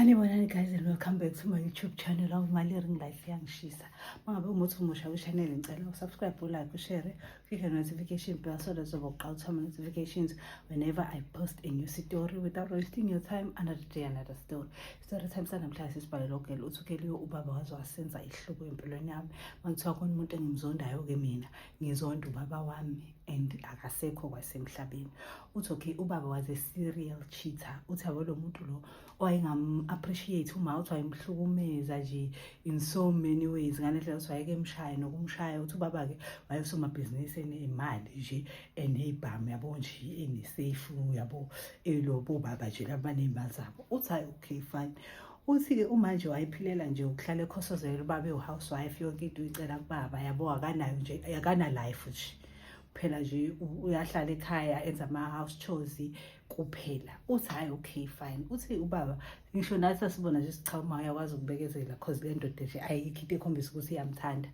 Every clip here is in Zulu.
Sanibonani guys and welcome back to my YouTube channel. Awumali ring life yangishisa. Mangabe umuthi umusha ku-channel ngicela usubscribe, like, share, click the notification bell so that you'll get notifications whenever I post a new story without wasting your time. Another day, another story. Story time sanamhlanje sibhalelogela uthukeliwe ubaba waze wasenza ihluko empilweni yami. Mangithiwa khona umuntu engimzondayo ke mina ngizonda ubaba wami and akasekho kwasemhlabeni. Uthi okay, ubaba was a serial cheater. Uthi abo lo muntu lo oyengam appreciate uma uthi wayemhlukumeza nje in so many ways nganendlela uthi wayekemshaya nokumshaya. Uthi ubaba ke wayesomabhizinisi enemali nje enezibhamu yabo nje enesafe yabo elobo baba nje labanezimali zabo. Uthi hayi okay fine. Uthi-ke umanje wayephilela nje ukuhlala ekhosozela ubaba e-housewife yonke into uyicela kubaba yabo akanayo nje akana life nje phela nje uyahlala ekhaya enza ama-house chores kuphela. Uthi hayi okay fine. Uthi ubaba ngisho nathi sasibona nje sichawuma uyakwazi ukubekezela cause le ndoda nje ayikho into ekhombisa ukuthi iyamthanda.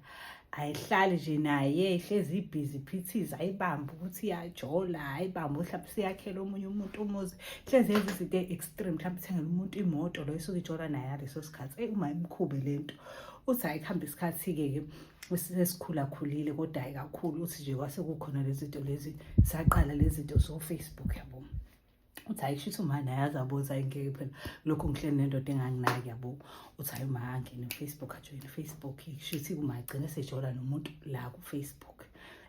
Ayihlali nje naye ihlezi ibhizi phithiza ayibamba ukuthi iyajola ayibamba mhlawumbe siyakhela omunye umuntu umuzi hlezi yenza izinto extreme mhlawumbe ithengela umuntu imoto lo esuke ijola naye leso sikhathi uma imkhube lento. Uthi ayikhamba isikhathi-ke sesikhulakhulile kodwa hayi kakhulu. Uthi nje kwase kukhona lezi zinto lezi saqala lezi zinto so-Facebook yabo. Uthi hayi kusho ukuthi uma naye azabuza ingeke phela lokhu ngihleli nendoda enganginaki yabo. Uthi hayi uma angene ku-Facebook ajoyine Facebook kusho ukuthi uma agcine sejola nomuntu la ku-Facebook.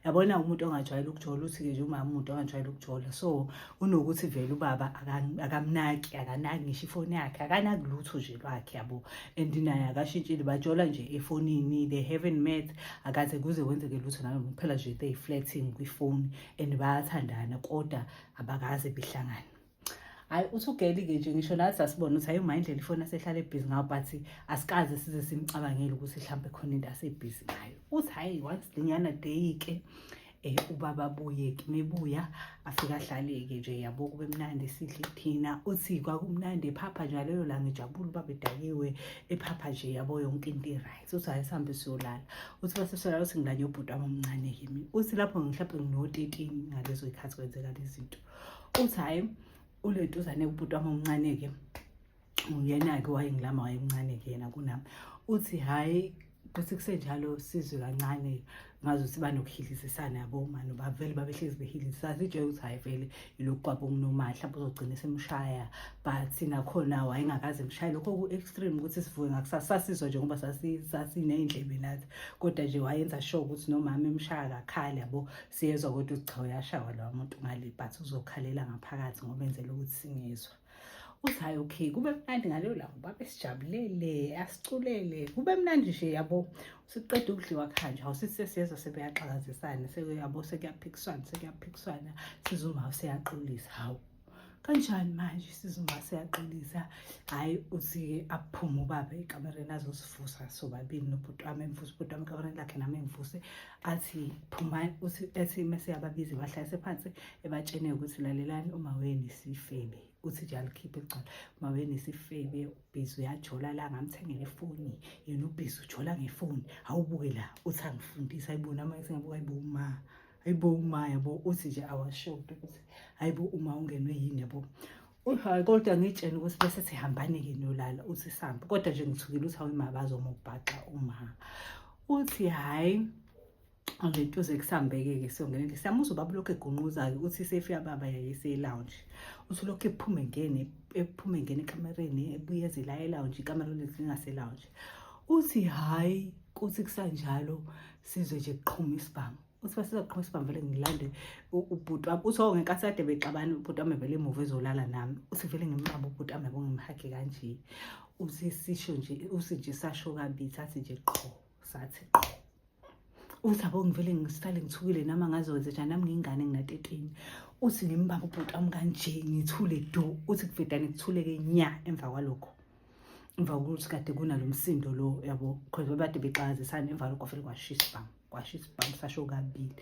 Yabona umuntu ongajwayele ukujola. Uthi-ke nje uma umuntu ongajwayele ukujola so unokuthi vele ubaba akamnaki akanaki ngisho ifoni yakhe akanaki lutho nje lwakhe yabo. And naye akashintshile bajola nje efonini they haven't met akaze kuze kwenzeke lutho nalo phela nje they flirting kwifoni and bayathandana kodwa abakaze behlangana. Hayi uthi ugeli-ke nje ngisho nathi sasibona ukuthi hayi uma indlela ifoni asehlala ebhizi ngayo but asikaze size simcabangele ukuthi mhlawumbe khona into asebhizi ngayo. Uthi hayi once lenyana day-ke ubaba abuye-ke mebuya afika ahlale-ke nje yabo kube mnandi sidle thina. Uthi kwakumnandi ephapha njalo leyo langa ejabula ubaba edakiwe ephapha nje yabo yonke into i-right. Uthi hayi sihambe siyolala. Uthi base siyolala uthi ngilanye ubhuti wami omncane-ke mina. Uthi lapho mhlawumbe ngino-13 ngalezo y'khathi kwenzeka lezi zinto. Uthi hayi ulentuzane ubhuti wami omncane-ke uyena-ke wayengilama wayemncane-ke yena kunami. Uthi hayi kuthi kusenjalo sizwe kancane ngazuthi banokuhilizisana yabo mani bavele babehlezi behilizisa sijeke ukuthi hayi vele ilokhu kwabo okunomali mhlawumbe uzogcina semshaya but nakhona wayengakaze mshaya lokho ku-extreme ukuthi sivuke ngakusasa sasizwa nje ngoba sasiney'ndlebe nathi kodwa nje wayenza sure ukuthi nomama emshaya kakhali yabo siyezwa kodwa ukuthi cha uyashawa lowa muntu ngale but uzokhalela ngaphakathi ngoba enzela ukuthi singezwa. Uthi hayi okay kube mnandi ngaleyo langa ubaba esijabulele asiculele kube mnandi nje yabo. Siqeda ukudliwa khanje awusithi sesiyezwa sebeyaxakazisana sekuyabo sekuyaphikiswana sizuma seyaqolisa. Hawu kanjani manje sizuma seyaqolisa. Hayi uthi aphume ubaba ekamereni azosivusa sobabili nobhuti wami emvuse ubhuti wami ekamereni lakhe nami engivuse athi phuma. Uthi ethi mase yababizi bahlalise phansi ebatshene ukuthi lalelani uma wenisifebe. Uthi nje alikhiphe icala uma wenisifebe ubhizi uyajola la ngamthengele ifoni yena ubhizi ujola ngefoni awubuke la. Uthi angifundisa ayibona ama sengabuka ayibo uma yabo. Uthi nje awashoda ukuthi hayibo uma ungenwe yini yabo. Hayi kodwa ngitshela ukuthi bese sihambane-ke nolala. Uthi sihambe kodwa nje ngithukile uthi hawu ima bazoma ukubhaxa uma. Uthi hayi le nto zekusambe-ke siyongenele siyamuzwa ubaba lokhu egonquza-ke. Uthi sefika baba yayise-lounge. Uthi lokhu ephume ngene ekamereni ebuye eze la e-lounge ikamera lingase-lounge. Uthi hayi kuthi kusanjalo sizwe nje kuqhuma isibhamu. Uthi basiza kuqhuma isibhamu vele ngilande ubhuti wami. Uthi ngenkathi kade bexabana ubhuti wami vele emuva ezolala nami. Uthi vele ngimqamba ubhuti wami yabo ngimhage kanje. Uthi sisho nje uthi nje sasho kabili sathi nje qho sathi qho. Uthi abo ngivele ngisale ngithukile nami angazokwenza njani nami ngiyingane ngina-13. Uthi ngimbamba ubhuti wami kanje ngithule do. Uthi kuvedane kuthuleke nya emva kwalokho emva kokuthi kade kunalo msindo lo yabo because bade bexakazisana emva kwalokho vele kwashisa isibhamu sasho kabili.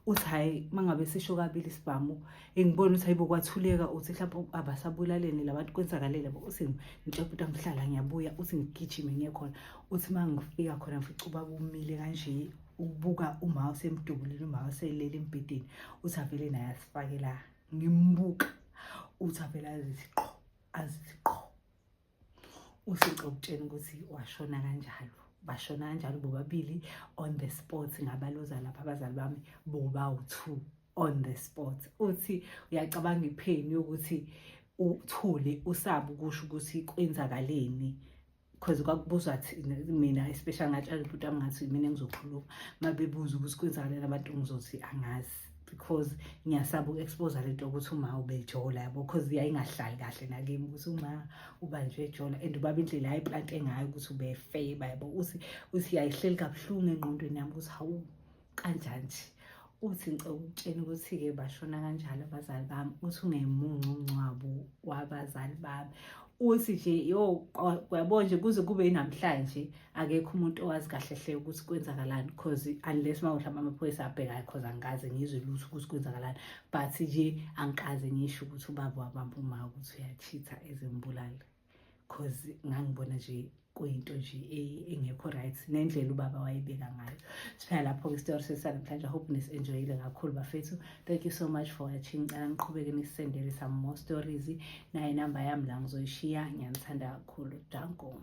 Uthi hayi mangabe sisho kabili isibhamu ngibona ukuthi hayibo kwathuleka. Uthi mhlawumbe abasabulaleni labantu kwenzakalele yabo. Uthi ngitshela ubhuti ngihlala ngiyabuya. Uthi ngigijime ngiye khona. Uthi mangifika khona ngifica ubaba umile kanje ubuka uma usemdubulini uma uselele embhedeni. Uthi avele naye asifake la ngimbuka. Uthi avele azithi qho Ngicela ukutshena ukuthi washona kanjalo. Bashona kanjalo bobabili on the spot. Ngabaloza lapha abazali bami bobawu-2 on the spot. Uthi uyacabanga ipheni yokuthi uthule usabe ukusho ukuthi kwenzakaleni, because kwakubuzwa mina especially ngatshela ubhuti wami ngathi mina engizokhuluma mabebuza ukuthi kwenzakaleni abantu ngizothi angazi, because ngiyasaba uku-expose lento ukuthi uma ubejola yabo, because yayingahlali kahle nakimi ukuthi uma ubanjwe ejola and ubaba indlela ayiplante ngayo ukuthi ubefeba yabo, uthi yayihleli kabuhlungu engqondweni yami ukuthi hawu kanjani nje. Uthi ngicela ukutshena ukuthi-ke bashona kanjalo abazali bami, uthi ungemunye umncwabo wabazali bami. Uthi nje uyabona nje kuze kube namhlanje akekho umuntu owazi kahle hle ukuthi kwenzakalani, because unless mhlawumbe amaphoyisa abhekayo, because angikaze ngizwe lutho ukuthi kwenzakalani, but nje angikaze ngisho ukuthi ubaba wabamba uma ukuthi uyachitha ezimbulala, because ngangibona nje kuyinto nje engekho right nendlela ubaba wayebeka ngayo. Siphela lapho-ke isitori sesanamhlanje. I hope nisenjoyile kakhulu bafethu. Thank you so much for watching. Ngicela niqhubeke nisendele some more stories. Nayo inamba yami la ngizoyishiya. Ngiyanithanda kakhulu. Danko.